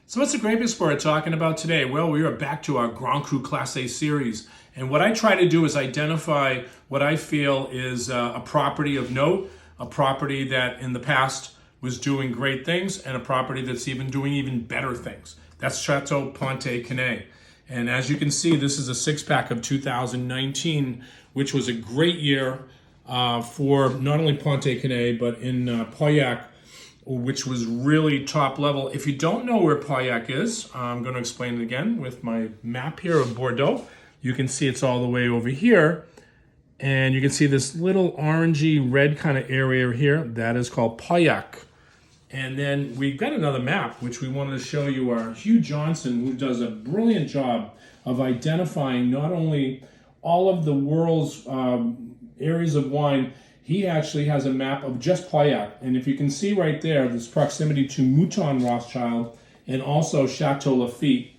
So what's the grape explorer talking about today? Well, we are back to our Grand Cru Class A series. And what I try to do is identify what I feel is a property of note, a property that in the past was doing great things, and a property that's doing even better things. That's Chateau Pontet-Canet. And as you can see, this is a six-pack of 2019, which was a great year for not only Pontet-Canet, but in Pauillac, which was really top level. If you don't know where Pauillac is, I'm going to explain it again with my map here of Bordeaux. You can see it's all the way over here. And you can see this little orangey red kind of area here. That is called Pauillac. And then we've got another map, which we wanted to show you. Our Hugh Johnson, who does a brilliant job of identifying not only all of the world's areas of wine. He actually has a map of just Pauillac. And if you can see right there, this proximity to Mouton Rothschild and also Chateau Lafite.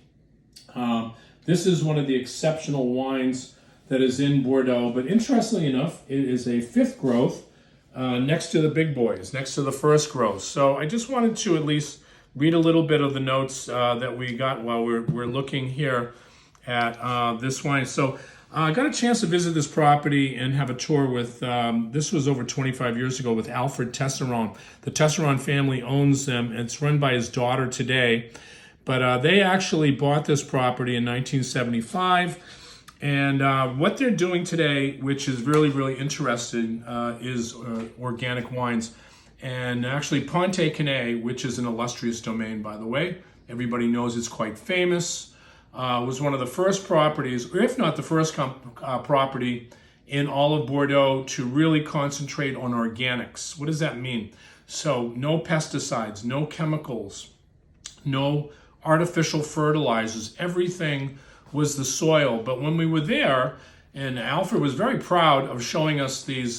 This is one of the exceptional wines that is in Bordeaux. But interestingly enough, it is a fifth growth next to the big boys, next to the first growth. So I just wanted to at least read a little bit of the notes that we got while we're looking here at this wine. So I got a chance to visit this property and have a tour with, this was over 25 years ago, with Guy Tesseron. The Tesseron family owns them, and it's run by his daughter today. But they actually bought this property in 1975. And what they're doing today, which is really, really interesting, is organic wines. And actually Pontet-Canet, which is an illustrious domain, by the way. Everybody knows it's quite famous. Was one of the first properties, or if not the first property in all of Bordeaux to really concentrate on organics. What does that mean? So no pesticides, no chemicals, no artificial fertilizers. Everything was the soil. But when we were there, and Alfred was very proud of showing us these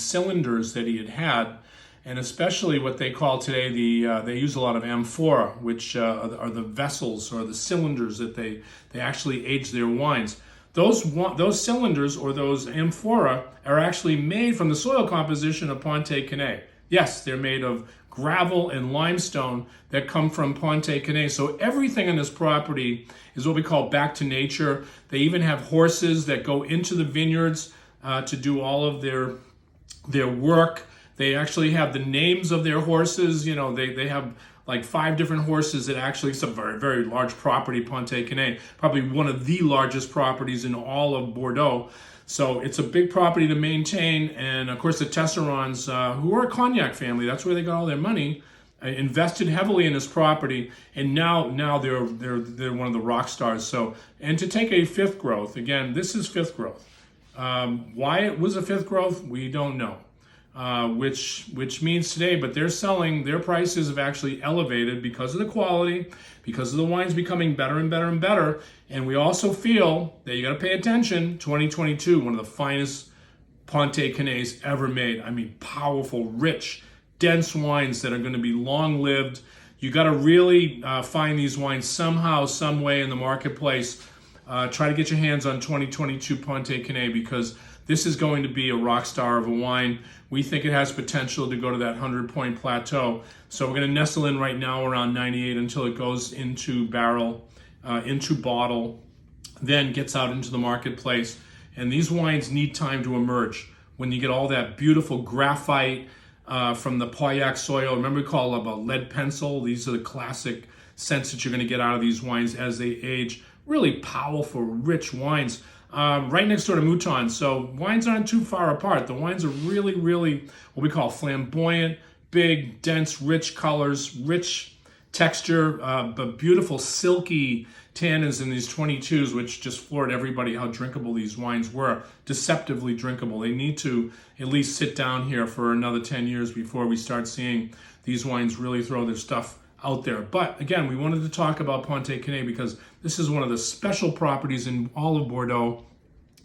cylinders that he had, and especially what they call today they use a lot of amphora, which are the vessels or the cylinders that they actually age their wines. Those cylinders or those amphora are actually made from the soil composition of Pontet-Canet. Yes, they're made of gravel and limestone that come from Pontet-Canet. So everything on this property is what we call back to nature. They even have horses that go into the vineyards to do all of their work. They actually have the names of their horses. You know, they have like 5 different horses that actually, it's a very, very large property, Pontet-Canet, probably one of the largest properties in all of Bordeaux. So it's a big property to maintain. And of course the Tesserons, who are a cognac family, that's where they got all their money, invested heavily in this property. And now they're one of the rock stars. So, and to take a fifth growth, again, this is fifth growth. Why it was a fifth growth, we don't know. Which means today, but they're selling, their prices have actually elevated because of the quality, because of the wines becoming better and better and better. And we also feel that you got to pay attention. 2022, one of the finest Pontet-Canets ever made. I mean, powerful, rich, dense wines that are going to be long-lived. You got to really find these wines somehow, some way in the marketplace. Try to get your hands on 2022 Pontet-Canet, because this is going to be a rock star of a wine. We think it has potential to go to that 100-point plateau. So we're going to nestle in right now around 98 until it goes into barrel, into bottle, then gets out into the marketplace. And these wines need time to emerge. When you get all that beautiful graphite from the Pauillac soil, remember we call it a lead pencil? These are the classic scents that you're going to get out of these wines as they age. Really powerful, rich wines. Right next door to Mouton. So wines aren't too far apart. The wines are really, really what we call flamboyant, big, dense, rich colors, rich texture, but beautiful, silky tannins in these 22s, which just floored everybody how drinkable these wines were. Deceptively drinkable. They need to at least sit down here for another 10 years before we start seeing these wines really throw their stuff out there. But again, we wanted to talk about Pontet-Canet because this is one of the special properties in all of Bordeaux.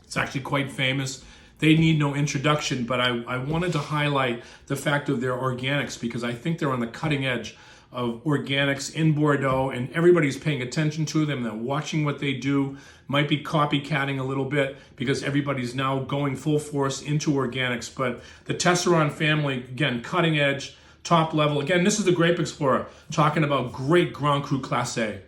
It's actually quite famous. They need no introduction, but I wanted to highlight the fact of their organics, because I think they're on the cutting edge of organics in Bordeaux, and everybody's paying attention to them. They're watching what they do, might be copycatting a little bit because everybody's now going full force into organics. But the Tesseron family, again, cutting edge, top level. Again, this is the Grape Explorer talking about great Grand Cru Classe.